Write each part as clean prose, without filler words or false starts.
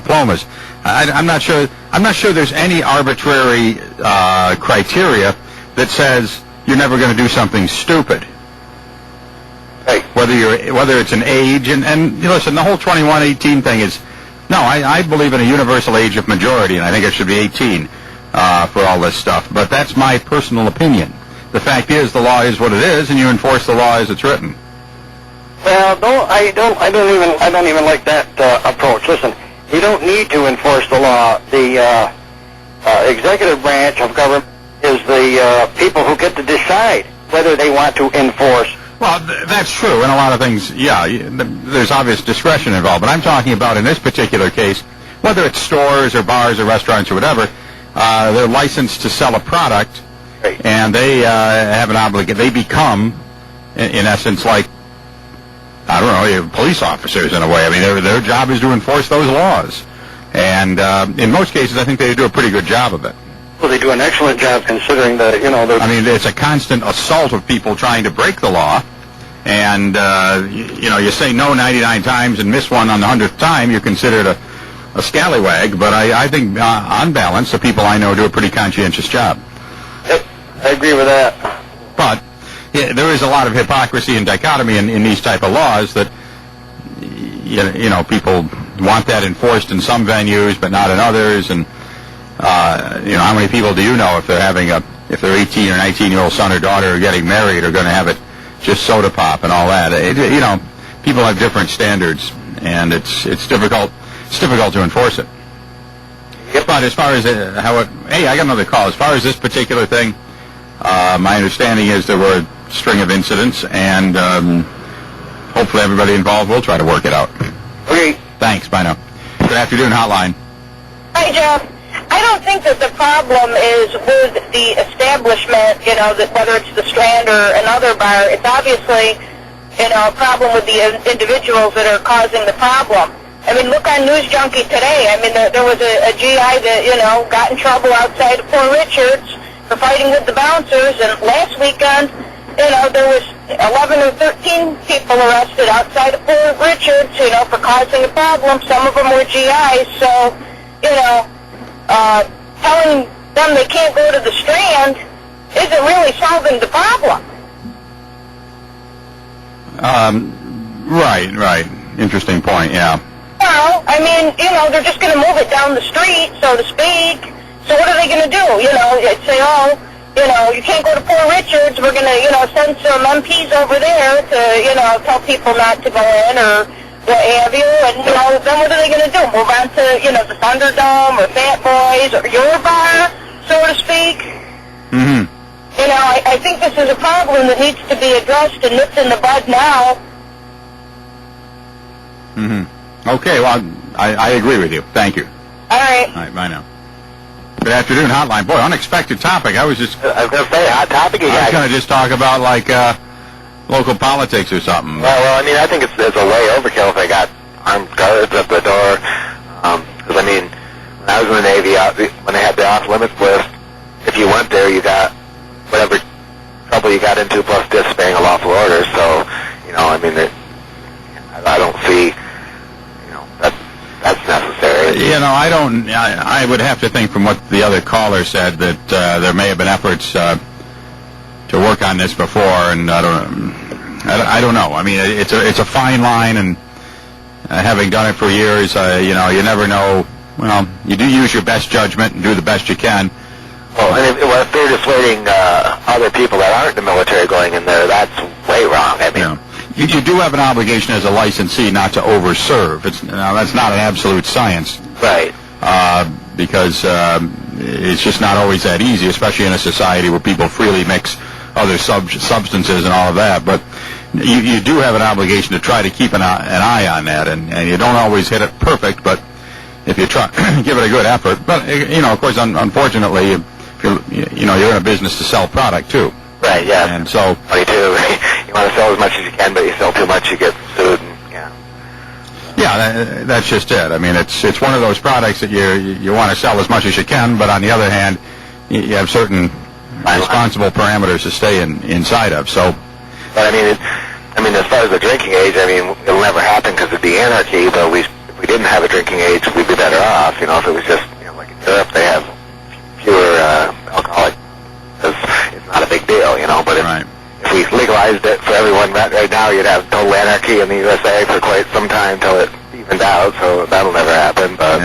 diplomas. I'm not sure there's any arbitrary criteria that says you're never going to do something stupid. Right. Whether it's an age, and listen, the whole 21-18 thing is, no, I believe in a universal age of majority, and I think it should be 18 for all this stuff. But that's my personal opinion. The fact is, the law is what it is, and you enforce the law as it's written. Well, I don't even like that approach. Listen, you don't need to enforce the law. The executive branch of government is the people who get to decide whether they want to enforce. Well, that's true. In a lot of things, yeah, there's obvious discretion involved. But I'm talking about in this particular case, whether it's stores or bars or restaurants or whatever, they're licensed to sell a product, right. And they have an obligation. They become, in essence, like, I don't know, police officers in a way. I mean, their job is to enforce those laws. And in most cases, I think they do a pretty good job of it. Well, they do an excellent job considering that, I mean, it's a constant assault of people trying to break the law. And, you say no 99 times and miss one on the 100th time, you're considered a scallywag. But I think, on balance, the people I know do a pretty conscientious job. Yep, I agree with that. But there is a lot of hypocrisy and dichotomy in these type of laws that, people want that enforced in some venues but not in others. And, how many people do you know if their 18 or 19-year-old son or daughter are getting married are going to have it just soda pop and all that? People have different standards, and it's difficult to enforce it. Yep. But as far as hey, I got another call. As far as this particular thing, my understanding is there were a string of incidents, and hopefully everybody involved will try to work it out. Okay. Thanks. Bye now. Good afternoon, Hotline. Hi, Jeff. I don't think that the problem is with the establishment, that whether it's the Strand or another bar. It's obviously, a problem with the individuals that are causing the problem. I mean, look on News Junkie today. I mean, there was a GI that, got in trouble outside of Poor Richards for fighting with the bouncers, and last weekend, there was 11 or 13 people arrested outside of Poor Richards, for causing a problem. Some of them were GIs, so, telling them they can't go to the Strand isn't really solving the problem. Right. Interesting point, yeah. Well, I mean, they're just going to move it down the street, so to speak. So what are they going to do? They'd say, you can't go to Poor Richards. We're going to, send some MPs over there to, tell people not to go in or what have you. And, then what are they going to do? Move on to, the Thunderdome or Fat Boys or your bar, so to speak? Mm-hmm. I think this is a problem that needs to be addressed and nipped in the bud now. Mm-hmm. Okay, well, I agree with you. Thank you. All right. All right, bye now. Good afternoon, Hotline. Boy, unexpected topic. I was going to say, hot topic again. I was going to just talk about, local politics or something. Well, I think it's a way overkill if they got armed guards at the door. Because, when I was in the Navy, when they had the off-limits list, if you went there, you got whatever trouble you got into plus disobeying a lawful order. So, I don't see, that's necessary. I would have to think from what the other caller said that there may have been efforts to work on this before, and I don't know. I mean, it's a fine line, and having done it for years, you never know. Well, you do use your best judgment and do the best you can. Well, and if they're dissuading other people that aren't in the military going in there, that's way wrong. You do have an obligation as a licensee not to overserve. That's not an absolute science. Right. Because it's just not always that easy, especially in a society where people freely mix other substances and all of that. But you do have an obligation to try to keep an eye on that, and you don't always hit it perfect, but if you try, give it a good effort. But, of course, unfortunately, if you're in a business to sell product, too. Right, yeah. And so... Money, too. You want to sell as much as you can, but you sell too much, you get sued, and, yeah. Yeah, that's just it. I mean, it's one of those products that you want to sell as much as you can, but on the other hand, you have certain responsible parameters to stay inside of. So, but I mean, as far as the drinking age, it'll never happen because of the anarchy. But we we didn't have a drinking age, we'd be better off. You know, if it was just, you know, like in Europe, they have fewer alcoholic, because it's not a big deal, you know. But if we legalized it for everyone right now, you'd have total anarchy in the USA for quite some time till it evened out. So that'll never happen. But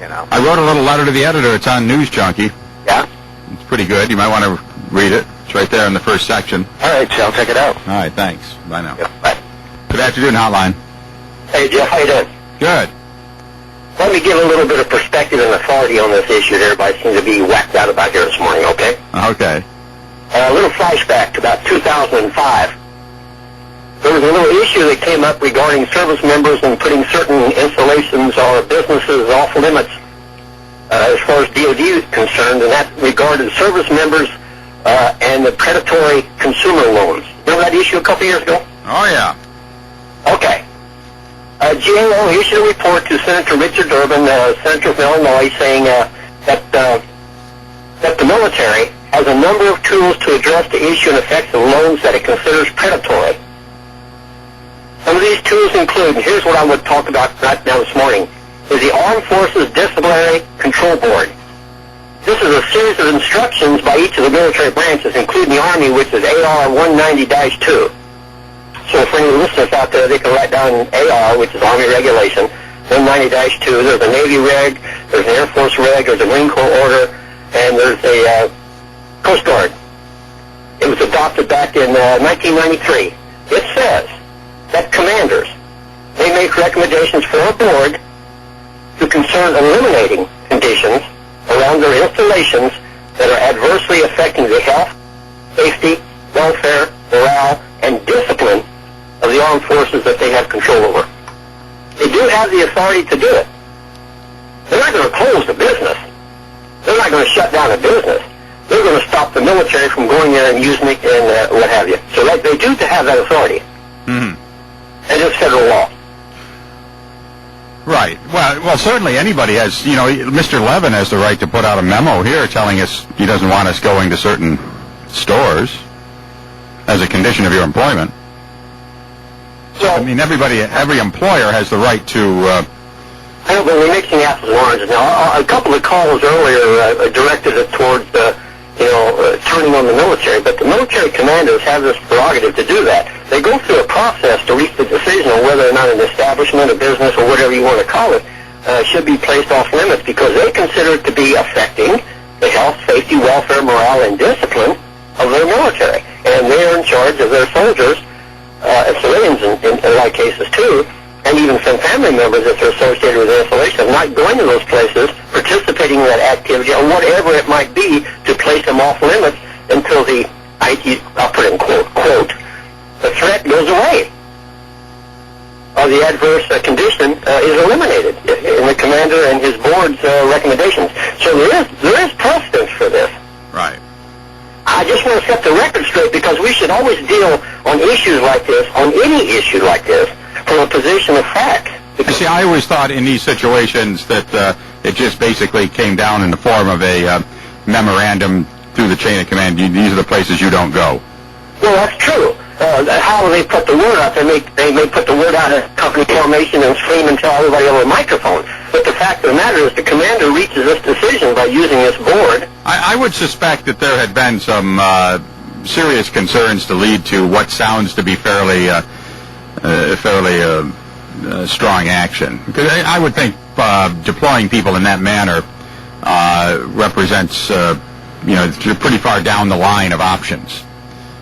you know, I wrote a little letter to the editor. It's on News Junkie. Yeah, it's pretty good. You might want to read it. It's right there in the first section. All right, I'll check it out. All right, thanks. Bye now. Yep, bye. Good afternoon, Hotline. Hey, Jeff, how you doing? Good. Let me give a little bit of perspective and authority on this issue that everybody seems to be whacked out about here this morning, okay? Okay. A little flashback to about 2005. There was a little issue that came up regarding service members and putting certain installations or businesses off limits as far as DOD is concerned, and that regarded service members and the predatory consumer loans. Remember that issue a couple years ago? Oh, yeah. Okay. GAO issued a report to Senator Richard Durbin, Senator from Illinois, saying that the military has a number of tools to address the issue and effects of loans that it considers predatory. Some of these tools include, and here's what I would talk about right now this morning, is the Armed Forces Disciplinary Control Board. This is a series of instructions by each of the military branches, including the Army, which is AR 190-2. So for any listeners out there, they can write down AR, which is Army Regulation, 190-2. There's a Navy reg, there's an Air Force reg, there's a Marine Corps order, and there's a Coast Guard. It was adopted back in 1993. It says that commanders may make recommendations for a board to concern eliminating conditions around their installations that are adversely affecting the health, safety, welfare, morale, and discipline of the armed forces that they have control over. They do have the authority to do it. They're not going to close the business. They're not going to shut down a business. They're going to stop the military from going there and using it and what have you. So they do have that authority. Mm-hmm. And it's federal law. Right. Well, certainly anybody has, you know, Mr. Levin has the right to put out a memo here telling us he doesn't want us going to certain stores as a condition of your employment. So, I mean, every employer has the right to... I know, but we're mixing apples and oranges. Now, a couple of calls earlier directed it towards, turning on the military, but the military commanders have this prerogative to do that. They go through a process to reach the decision on whether or not an establishment, a business, or whatever you want to call it, should be placed off limits because they consider it to be affecting the health, safety, welfare, morale, and discipline of their military. And they're in charge of their soldiers, civilians in a lot of cases too, and even some family members if they're associated with the installation, of not going to those places, participating in that activity, or whatever it might be, to place them off limits until the, I'll put in quote, the threat goes away, or the adverse condition is eliminated in the commander and his board's recommendations. So there is precedence for this. Right. I just want to set the record straight because we should always deal on issues like this, on any issue like this, from a position of fact. You see, I always thought in these situations that it just basically came down in the form of a memorandum through the chain of command. These are the places you don't go. Well, that's true. How they put the word out, they may put the word out as company formation and scream and tell everybody over a microphone. But the fact of the matter is the commander reaches this decision by using this board. I would suspect that there had been some serious concerns to lead to what sounds to be fairly strong action. Because I would think deploying people in that manner represents, you're pretty far down the line of options.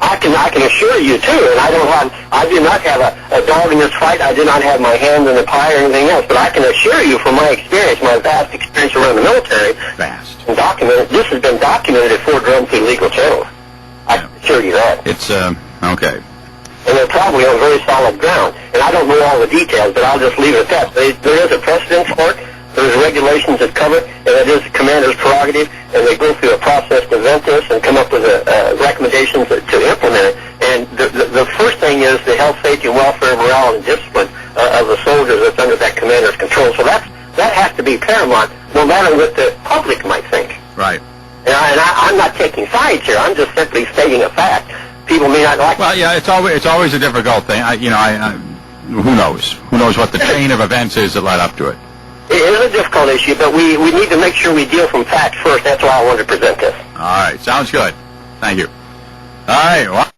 I can assure you too, and I do not have a dog in this fight. I do not have my hand in the pie or anything else. But I can assure you, from my experience, my vast experience around the military, and documented, this has been documented at Fort Drum through legal channels. I can assure you that. It's okay. And they're probably on very solid ground. And I don't know all the details, but I'll just leave it at that. There is a precedent for it. There's regulations that cover it, and it is the commander's prerogative, and they go through a process to vet this and come up with recommendations to implement it. And the first thing is the health, safety, welfare, morale, and discipline of the soldiers that's under that commander's control. So that has to be paramount, no matter what the public might think. Right. And I'm not taking sides here. I'm just simply stating a fact. People may not like. Well, yeah, it's always a difficult thing. who knows? Who knows what the chain of events is that led up to it? It is a difficult issue, but we need to make sure we deal from facts first. That's why I wanted to present this. All right, sounds good. Thank you. All right, well.